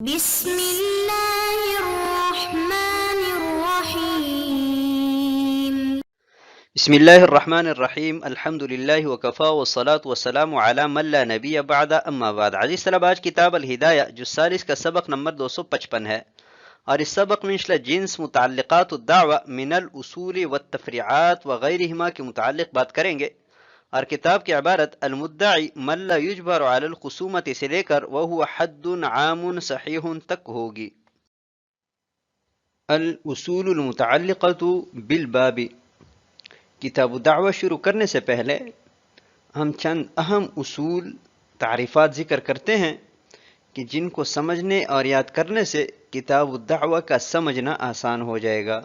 بسم الله الرحمن الرحيم. بسم الله الرحمن الرحیم الحمد للہ وکفا والصلاة والسلام علی من لا نبی بعد اما بعد. عزیز طلبہ، آج کتاب الہدایہ جز 40 کا سبق نمبر 255 ہے، اور اس سبق میں انشاءاللہ جنس متعلقات الدعوہ من الاصول والتفریعات وغیرہما کے متعلق بات کریں گے. اور کتاب کی عبارت المدعی من لا یجبر علی الخصومت سے لے کر وہو حد عام صحیح تک ہوگی. الاصول المتعلقۃ بالباب. کتاب دعوہ شروع کرنے سے پہلے ہم چند اہم اصول تعریفات ذکر کرتے ہیں کہ جن کو سمجھنے اور یاد کرنے سے کتاب الدعوہ کا سمجھنا آسان ہو جائے گا.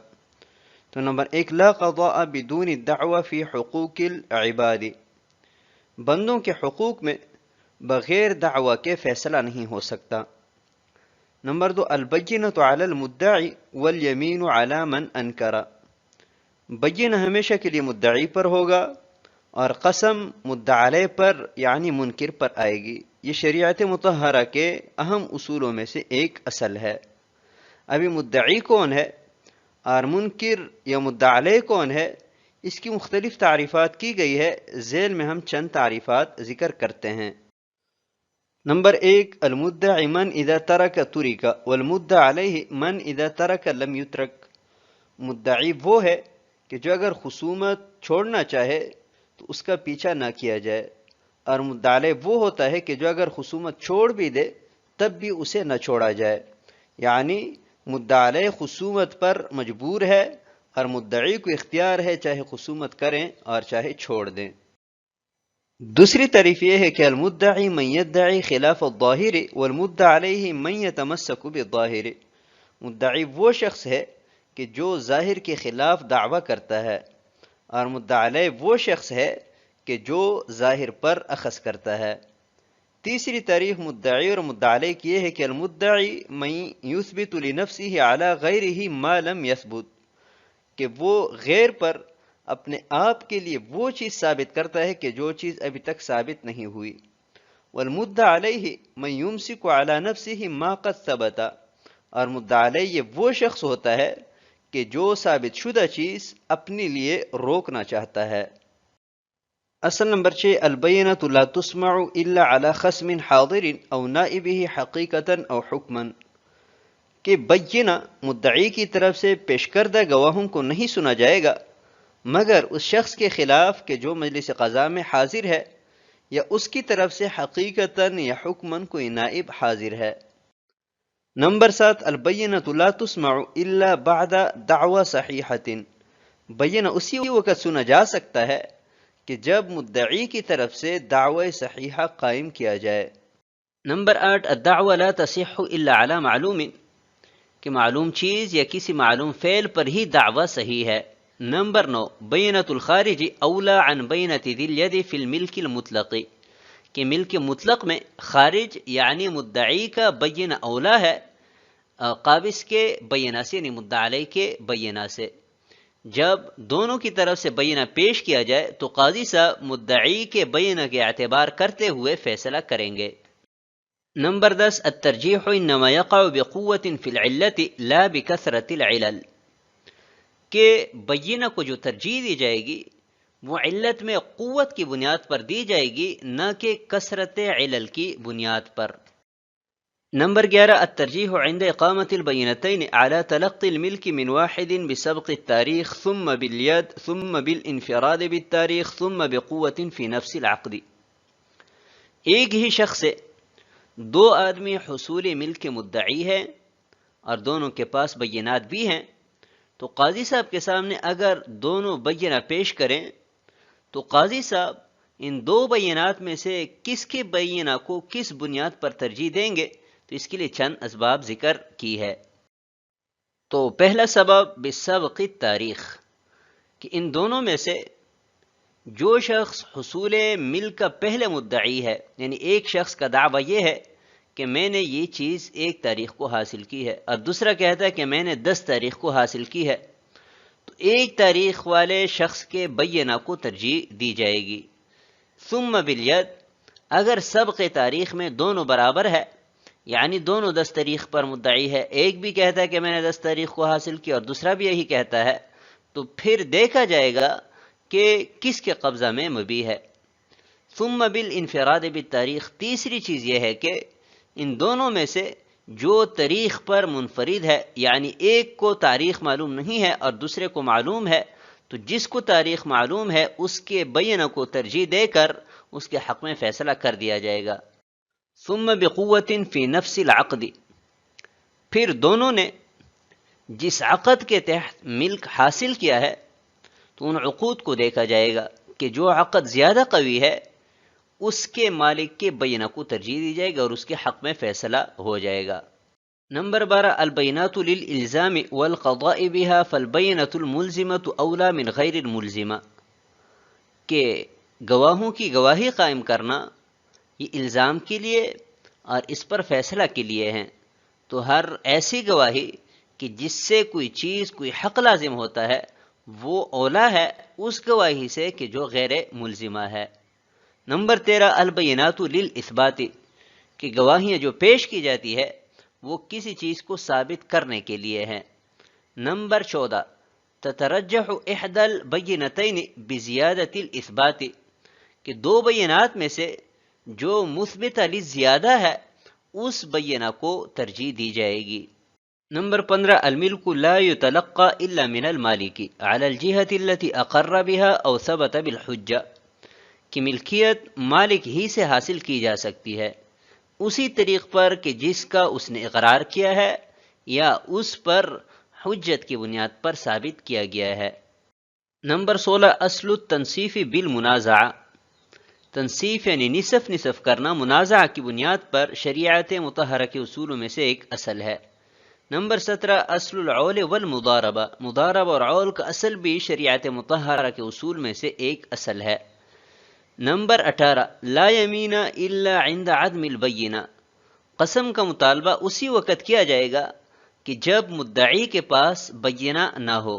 تو نمبر 1، لا قضاء بدون الدعوہ فی حقوق العباد. بندوں کے حقوق میں بغیر دعوہ کے فیصلہ نہیں ہو سکتا. نمبر 2، البینۃ علی المدعی والیمین علی من انکر. بینہ ہمیشہ کے لیے مدعی پر ہوگا اور قسم مدعی علیہ پر یعنی منکر پر آئے گی. یہ شریعت مطہرہ کے اہم اصولوں میں سے ایک اصل ہے. ابھی مدعی کون ہے اور منکر یا مدعی علیہ کون ہے، اس کی مختلف تعریفات کی گئی ہے. ذیل میں ہم چند تعریفات ذکر کرتے ہیں. نمبر 1، المدعی من اذا ترک ترک والمدعی علیہ من اذا ترک لم یترک. مدعی وہ ہے کہ جو اگر خصومت چھوڑنا چاہے تو اس کا پیچھا نہ کیا جائے، اور مدعی علیہ وہ ہوتا ہے کہ جو اگر خصومت چھوڑ بھی دے تب بھی اسے نہ چھوڑا جائے. یعنی مدعی علیہ خصومت پر مجبور ہے اور مدعی کو اختیار ہے چاہے خصومت کریں اور چاہے چھوڑ دیں. دوسری تعریف یہ ہے کہ المدعی من یدعی خلاف الظاہر والمدعی علیہ من یتمسک بالظاہر. مدعی وہ شخص ہے کہ جو ظاہر کے خلاف دعویٰ کرتا ہے، اور مدعی علیہ وہ شخص ہے کہ جو ظاہر پر اخذ کرتا ہے. تیسری تعریف مدعی اور مدعی علیہ کی یہ ہے کہ المدعی من یثبت لنفسہ علی غیرہ ما لم یثبت، کہ وہ غیر پر اپنے آپ کے لیے وہ چیز ثابت کرتا ہے کہ جو چیز ابھی تک ثابت نہیں ہوئی. والمدعی علیہ من یمسک علی نفسہ ما قد ثبت. اور مدعی علیہ یہ وہ شخص ہوتا ہے کہ جو ثابت شدہ چیز اپنے لیے روکنا چاہتا ہے. اصل نمبر 6، البینۃ لا تسمع الا علی خصم حاضر او نائبہ حقیقتا او حکما. کہ بینہ مدعی کی طرف سے پیش کردہ گواہوں کو نہیں سنا جائے گا مگر اس شخص کے خلاف کہ جو مجلس قضا میں حاضر ہے، یا اس کی طرف سے حقیقتا یا حکما کوئی نائب حاضر ہے. نمبر 7، البینۃ لا تسمع الا بعد دعوی صحیحۃ. بینہ اسی وقت سنا جا سکتا ہے کہ جب مدعی کی طرف سے دعوی صحیحہ قائم کیا جائے. نمبر 8، الدعوی لا تصح الا علی معلوم. کہ معلوم چیز یا کسی معلوم فعل پر ہی دعوی صحیح ہے. نمبر 9، بینۃ الخارج اولا عن بینۃ ذی الید فی الملک المطلق. کہ ملک مطلق میں خارج یعنی مدعی کا بینہ اولا ہے قابض کے بینہ سے، یعنی مدعی علیہ کے بینہ سے. جب دونوں کی طرف سے بینہ پیش کیا جائے تو قاضی صاحب مدعی کے بینہ کے اعتبار کرتے ہوئے فیصلہ کریں گے. نمبر 10، الترجیح انما یقع بقوة فی العلت لا بکثرت العلل. کہ بینہ کو جو ترجیح دی جائے گی وہ علت میں قوت کی بنیاد پر دی جائے گی، نہ کہ کثرت علل کی بنیاد پر. نمبر 11، الترجیح عند اقامت البینتین علی تلقی الملک من واحد بسبق التاریخ ثم بالید ثم بالانفراد بالتاریخ ثم بقوت فی نفس العقد. ایک ہی شخص سے دو آدمی حصول ملک کے مدعی ہیں اور دونوں کے پاس بینات بھی ہیں، تو قاضی صاحب کے سامنے اگر دونوں بینہ پیش کریں تو قاضی صاحب ان دو بینات میں سے کس کے بینہ کو کس بنیاد پر ترجیح دیں گے، تو اس کے لیے چند اسباب ذکر کی ہے. تو پہلا سبب بسبق التاریخ، کہ ان دونوں میں سے جو شخص حصول ملک کا پہلے مدعی ہے، یعنی ایک شخص کا دعویٰ یہ ہے کہ میں نے یہ چیز 1 تاریخ کو حاصل کی ہے اور دوسرا کہتا ہے کہ میں نے 10 تاریخ کو حاصل کی ہے، تو 1 تاریخ والے شخص کے بینہ کو ترجیح دی جائے گی. ثم بالید، اگر سبق تاریخ میں دونوں برابر ہے یعنی دونوں 10 تاریخ پر مدعی ہے، ایک بھی کہتا ہے کہ میں نے 10 تاریخ کو حاصل کیا اور دوسرا بھی یہی کہتا ہے، تو پھر دیکھا جائے گا کہ کس کے قبضہ میں مبی ہے۔ ثم بالانفراد بالتاریخ، تیسری چیز یہ ہے کہ ان دونوں میں سے جو تاریخ پر منفرد ہے، یعنی ایک کو تاریخ معلوم نہیں ہے اور دوسرے کو معلوم ہے، تو جس کو تاریخ معلوم ہے اس کے بینہ کو ترجیح دے کر اس کے حق میں فیصلہ کر دیا جائے گا۔ ثم بقوت فی نفس العقد، پھر دونوں نے جس عقد کے تحت ملک حاصل کیا ہے تو ان عقود کو دیکھا جائے گا کہ جو عقد زیادہ قوی ہے اس کے مالک کے بینہ کو ترجیح دی جائے گا اور اس کے حق میں فیصلہ ہو جائے گا۔ نمبر 12 البینات للالزام والقضاء بها فالبینۃ الملزمۃ اولی من غیر الملزمہ، کہ گواہوں کی گواہی قائم کرنا یہ الزام کے لیے اور اس پر فیصلہ کے لیے ہیں، تو ہر ایسی گواہی کہ جس سے کوئی چیز کوئی حق لازم ہوتا ہے وہ اولا ہے اس گواہی سے کہ جو غیر ملزمہ ہے۔ نمبر 13 البینات للاثبات، کہ گواہیاں جو پیش کی جاتی ہے وہ کسی چیز کو ثابت کرنے کے لیے ہیں۔ نمبر 14 تترجح احدى البینتین بزیادۃ الاثبات، کہ دو بینات میں سے جو مثبت علی زیادہ ہے اس بینہ کو ترجیح دی جائے گی۔ نمبر 15 الملک لا يتلقى الا من المالک على الجهة التي اقر بها او ثبت بالحجہ، کہ ملکیت مالک ہی سے حاصل کی جا سکتی ہے اسی طریق پر کہ جس کا اس نے اقرار کیا ہے یا اس پر حجت کی بنیاد پر ثابت کیا گیا ہے۔ نمبر 16 اصل التنصیف بالمنازعہ، تنصیف یعنی نصف کرنا منازعہ کی بنیاد پر شریعت مطہرہ کے اصولوں میں سے ایک اصل ہے۔ نمبر 17 اصل العول والمضاربہ، مضاربہ اور عول کا اصل بھی شریعت مطہرہ کے اصول میں سے ایک اصل ہے۔ نمبر 18 لا یمین الا عند عدم البینہ، قسم کا مطالبہ اسی وقت کیا جائے گا کہ جب مدعی کے پاس بینہ نہ ہو۔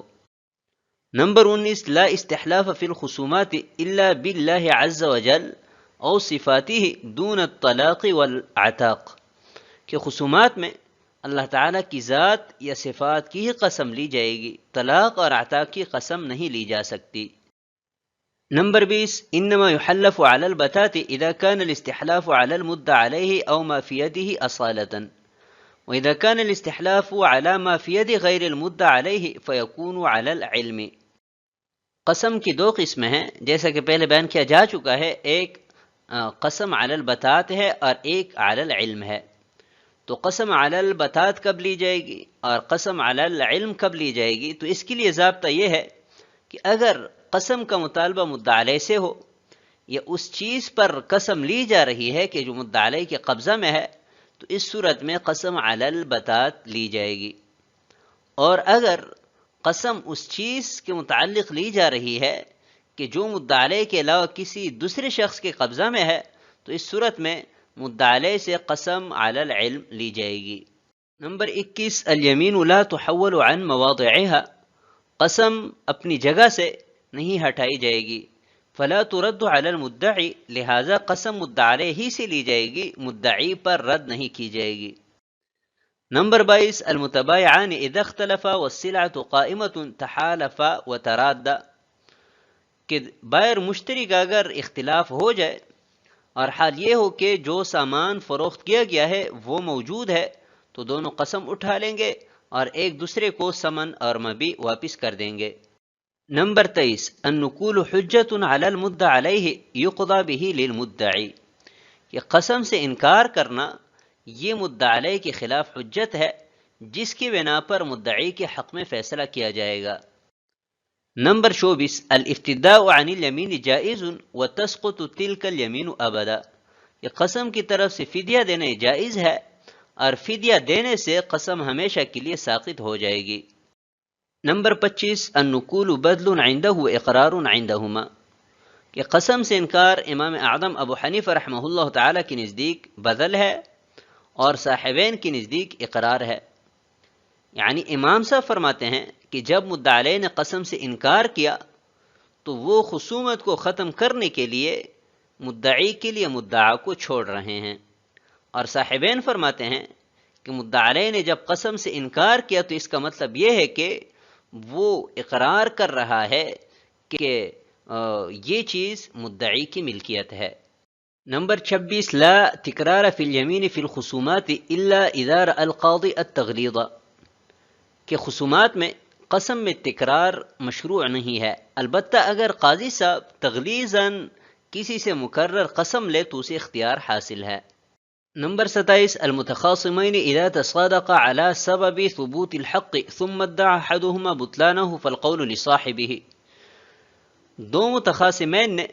نمبر 19 لا استحلاف فی الخصومات الا باللہ عز وجل او صفاته دون الطلاق والعتاق، کہ خصومات میں اللہ تعالیٰ کی ذات یا صفات کی ہی قسم لی جائے گی، طلاق اور عتاق کی قسم نہیں لی جا سکتی۔ نمبر 20 انما يحلف على البتات اذا كان الاستحلاف على المدعى عليه او ما في يده اصالة، واذا كان الاستحلاف على ما في يد غير المدعى عليه فيكون على العلم۔ قسم کی دو قسمیں ہیں جیسا کہ پہلے بیان کیا جا چکا ہے، ایک قسم علی البتات ہے اور ایک علی العلم ہے۔ تو قسم علی البتات کب لی جائے گی اور قسم علی العلم کب لی جائے گی؟ تو اس کے لیے ضابطہ یہ ہے کہ اگر قسم کا مطالبہ مدعی علیہ سے ہو یا اس چیز پر قسم لی جا رہی ہے کہ جو مدعی علیہ کے قبضہ میں ہے، تو اس صورت میں قسم علی البتات لی جائے گی۔ اور اگر قسم اس چیز کے متعلق لی جا رہی ہے کہ جو مدعی علیہ کے علاوہ کسی دوسرے شخص کے قبضہ میں ہے، تو اس صورت میں مدعی علیہ سے قسم علی العلم لی جائے گی۔ نمبر 21 الیمین لا تحول عن مواضعها، قسم اپنی جگہ سے نہیں ہٹائی جائے گی، فلا ترد علی المدعی، لہذا قسم مدعی علیہ ہی سے لی جائے گی، مدعی پر رد نہیں کی جائے گی۔ نمبر 22 المتبايعان اذا اختلفا والسلعة قائمة تحالفا وترادا، کہ بائر مشتری کا اگر اختلاف ہو جائے اور حال یہ ہو کہ جو سامان فروخت کیا گیا ہے وہ موجود ہے، تو دونوں قسم اٹھا لیں گے اور ایک دوسرے کو ثمن اور مبیع واپس کر دیں گے۔ نمبر 23 النقول حجت علی المدعی علیہ یقضی بہ للمدعی، کہ قسم سے انکار کرنا یہ مدعی علیہ کے خلاف حجت ہے جس کی بنا پر مدعی کے حق میں فیصلہ کیا جائے گا۔ نمبر 24 الافتداء عن الیمین جائز وتسقط تلک الیمین ابدا، کہ قسم کی طرف سے فدیہ دینا جائز ہے اور فدیہ دینے سے قسم ہمیشہ کے لیے ساقط ہو جائے گی۔ نمبر 25 النقول بدل عنده اقرار عندهما، کہ قسم سے انکار امام اعظم ابو حنیفہ رحمہ اللہ تعالی کے نزدیک بدل ہے اور صاحبین کے نزدیک اقرار ہے۔ یعنی امام صاحب فرماتے ہیں کہ جب مدعی علیہ نے قسم سے انکار کیا تو وہ خصومت کو ختم کرنے کے لیے مدعی کے لیے مدعا کو چھوڑ رہے ہیں، اور صاحبین فرماتے ہیں کہ مدعا علیہ نے جب قسم سے انکار کیا تو اس کا مطلب یہ ہے کہ وہ اقرار کر رہا ہے کہ یہ چیز مدعی کی ملکیت ہے۔ نمبر 26، لا تکرار فی الیمین فی الخصومات الا اذا رأى القاضی التغلیظ، کہ خصومات میں قسم میں تکرار مشروع نہیں ہے، البتہ اگر قاضی صاحب تغلیظاً کسی سے مکرر قسم لے تو اسے اختیار حاصل ہے۔ نمبر 27، المتخاصمین اذا تصادقا على سبب ثبوت الحق ثم ادعى احدهما بطلانه فالقول لصاحبه، دو متخاصمین نے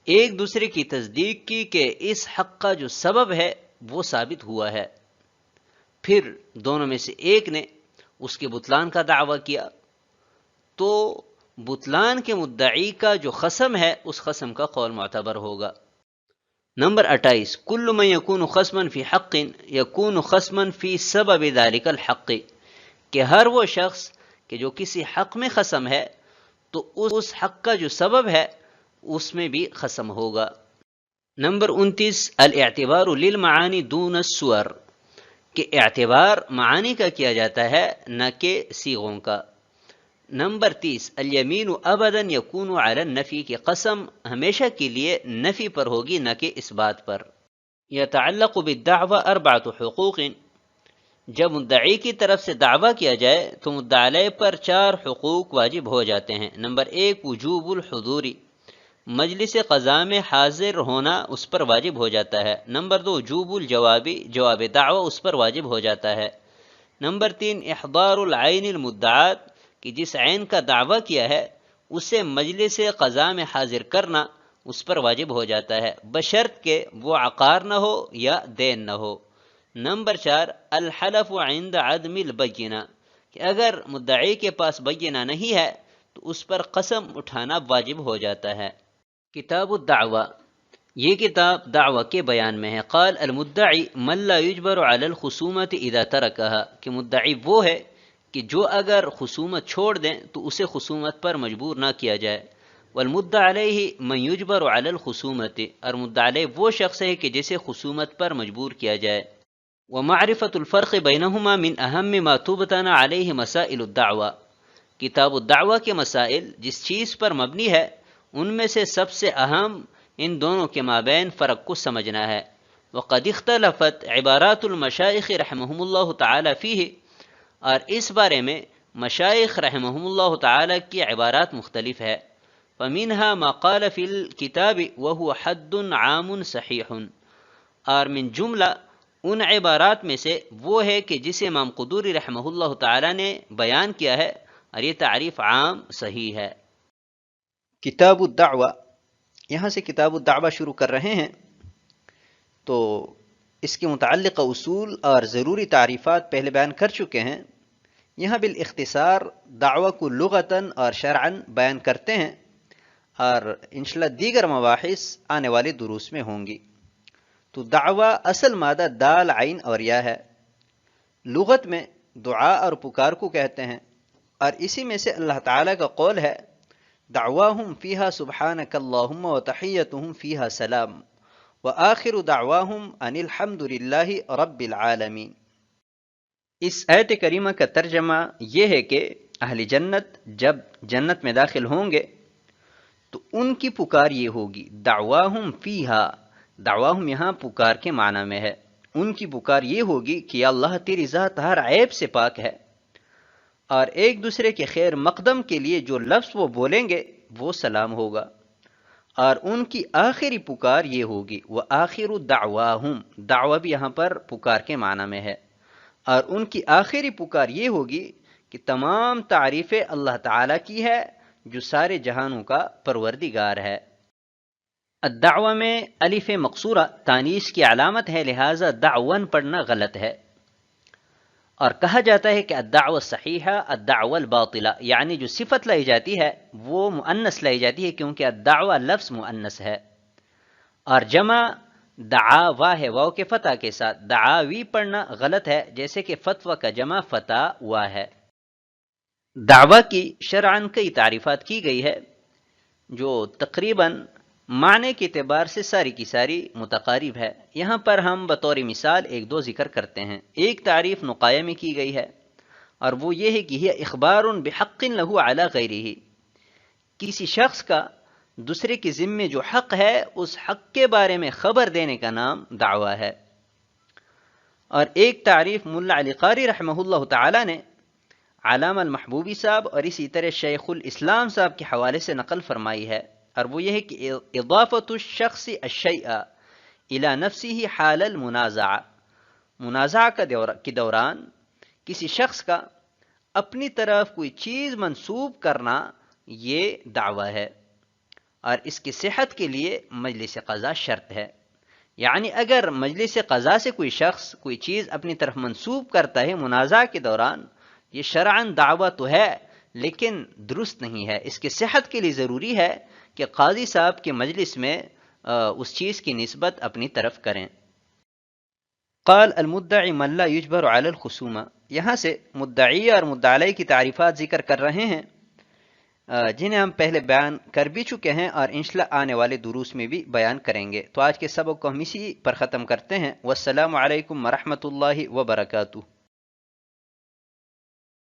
ایک دوسرے کی تصدیق کی کہ اس حق کا جو سبب ہے وہ ثابت ہوا ہے، پھر دونوں میں سے ایک نے اس کے بطلان کا دعویٰ کیا تو بطلان کے مدعی کا جو خصم ہے اس خصم کا قول معتبر ہوگا۔ نمبر 28، کل من یکون خصما فی حق یکون خصما فی سبب ذلک الحق، کہ ہر وہ شخص کہ جو کسی حق میں خصم ہے تو اس حق کا جو سبب ہے اس میں بھی خصم ہوگا۔ نمبر 29، الاعتبار للمعانی دون الصور، کہ اعتبار معانی کا کیا جاتا ہے نہ کہ صیغوں کا۔ نمبر 30، الیمین ابدا یکون علی النفی، کہ قسم ہمیشہ کے لیے نفی پر ہوگی نہ کہ اس بات پر۔ یتعلق بالدعوی اربعۃ حقوق، جب مدعی کی طرف سے دعویٰ کیا جائے تو مدعا علیہ پر 4 حقوق واجب ہو جاتے ہیں۔ نمبر 1، وجوب الحضور، مجلس قضاء میں حاضر ہونا اس پر واجب ہو جاتا ہے۔ نمبر 2، وجوب الجوابی، جواب دعویٰ اس پر واجب ہو جاتا ہے۔ نمبر 3، احضار العین المدعات، کہ جس عین کا دعویٰ کیا ہے اسے مجلس قضاء میں حاضر کرنا اس پر واجب ہو جاتا ہے، بشرط کہ وہ عقار نہ ہو یا دین نہ ہو۔ نمبر 4، الحلف عند عدم البینہ، کہ اگر مدعی کے پاس بینہ نہیں ہے تو اس پر قسم اٹھانا واجب ہو جاتا ہے۔ کتاب الدعوہ، یہ کتاب دعوہ کے بیان میں ہے۔ قال المدعی من لا یجبر علی الخصومت اذا ترکہا، کہ مدعی وہ ہے کہ جو اگر خصومت چھوڑ دیں تو اسے خصومت پر مجبور نہ کیا جائے۔ والمدعی علیہ من یجبر علی الخصومت، اور مدعی علیہ وہ شخص ہے کہ جسے خصومت پر مجبور کیا جائے۔ ومعرفۃ الفرق بینہما من اہم ما تبتنى علیہ مسائل الدعوہ، کتاب الدعوہ کے مسائل جس چیز پر مبنی ہے ان میں سے سب سے اہم ان دونوں کے مابین فرق کو سمجھنا ہے۔ وقد اختلفت عبارات المشائخ رحمہم اللہ تعالی فیہ، اور اس بارے میں مشائخ رحمہم اللہ تعالی کی عبارات مختلف ہے۔ فمنها ما قال فی الکتاب وهو حد عام صحیح، اور من جملہ ان عبارات میں سے وہ ہے کہ جسے امام قدوری رحمہ اللہ تعالی نے بیان کیا ہے اور یہ تعریف عام صحیح ہے۔ کتاب الدعوہ، یہاں سے کتاب الدعوہ شروع کر رہے ہیں تو اس کے متعلقہ اصول اور ضروری تعریفات پہلے بیان کر چکے ہیں۔ یہاں بالاختصار دعوہ کو لغتاً اور شرعاً بیان کرتے ہیں، اور انشاءاللہ دیگر مباحث آنے والے دروس میں ہوں گی۔ تو دعوہ اصل مادہ دال عین اور یا ہے، لغت میں دعا اور پکار کو کہتے ہیں، اور اسی میں سے اللہ تعالیٰ کا قول ہے دعواہم فیہا سبحانک اللہم وتحیتہم فیہا سلام وآخر دعواہم ان الحمد للہ رب العالمین۔ اس آیت کریمہ کا ترجمہ یہ ہے کہ اہل جنت جب جنت میں داخل ہوں گے تو ان کی پکار یہ ہوگی دعواہم فیہا، دعواہم یہاں پکار کے معنی میں ہے، ان کی پکار یہ ہوگی کہ یا اللہ تیری ذات ہر عیب سے پاک ہے، اور ایک دوسرے کے خیر مقدم کے لیے جو لفظ وہ بولیں گے وہ سلام ہوگا، اور ان کی آخری پکار یہ ہوگی وآخر دعواہم، دعوہ بھی یہاں پر پکار کے معنی میں ہے، اور ان کی آخری پکار یہ ہوگی کہ تمام تعریفیں اللہ تعالیٰ کی ہے جو سارے جہانوں کا پروردگار ہے۔ الدعوہ میں الف مقصورہ تانیث کی علامت ہے، لہٰذا دعون پڑھنا غلط ہے، اور کہا جاتا ہے کہ الدعوہ صحیحہ الدعوہ الباطلہ، یعنی جو صفت لائی جاتی ہے وہ مؤنث لائی جاتی ہے کیونکہ الدعوہ لفظ مؤنث ہے، اور جمع دعاوا ہے واو کے فتح کے ساتھ، دعاوی پڑھنا غلط ہے جیسے کہ فتوہ کا جمع فتاوا ہے۔ دعویٰ کی شرعاً کئی تعریفات کی گئی ہے جو تقریباً معنی کے اعتبار سے ساری کی ساری متقارب ہے۔ یہاں پر ہم بطور مثال ایک دو ذکر کرتے ہیں۔ ایک تعریف نقایہ میں کی گئی ہے اور وہ یہ ہے کہ یہ اخبار بحق لہو علی غیرہ، کسی شخص کا دوسرے کے ذمے جو حق ہے اس حق کے بارے میں خبر دینے کا نام دعویٰ ہے۔ اور ایک تعریف ملا علی قاری رحمہ اللہ تعالی نے علامہ المحبوبی صاحب اور اسی طرح شیخ الاسلام صاحب کے حوالے سے نقل فرمائی ہے، اور وہ یہ ہے کہ اضافت الشخص الشیء الی نفسہ حال المنازعہ، منازعہ کے دوران کسی شخص کا اپنی طرف کوئی چیز منسوب کرنا یہ دعویٰ ہے، اور اس کی صحت کے لیے مجلس قضا شرط ہے۔ یعنی اگر مجلس قضا سے کوئی شخص کوئی چیز اپنی طرف منسوب کرتا ہے منازعہ کے دوران، یہ شرعاً دعویٰ تو ہے لیکن درست نہیں ہے، اس کی صحت کے لیے ضروری ہے کہ قاضی صاحب کے مجلس میں اس چیز کی نسبت اپنی طرف کریں۔ قال المدعی من لا یجبر علی الخصومہ، یہاں سے مدعی اور مدعی علیہ کی تعریفات ذکر کر رہے ہیں جنہیں ہم پہلے بیان کر بھی چکے ہیں اور انشاءاللہ آنے والے دروس میں بھی بیان کریں گے۔ تو آج کے سبق کو ہم اسی پر ختم کرتے ہیں۔ والسلام علیکم ورحمۃ اللہ وبرکاتہ۔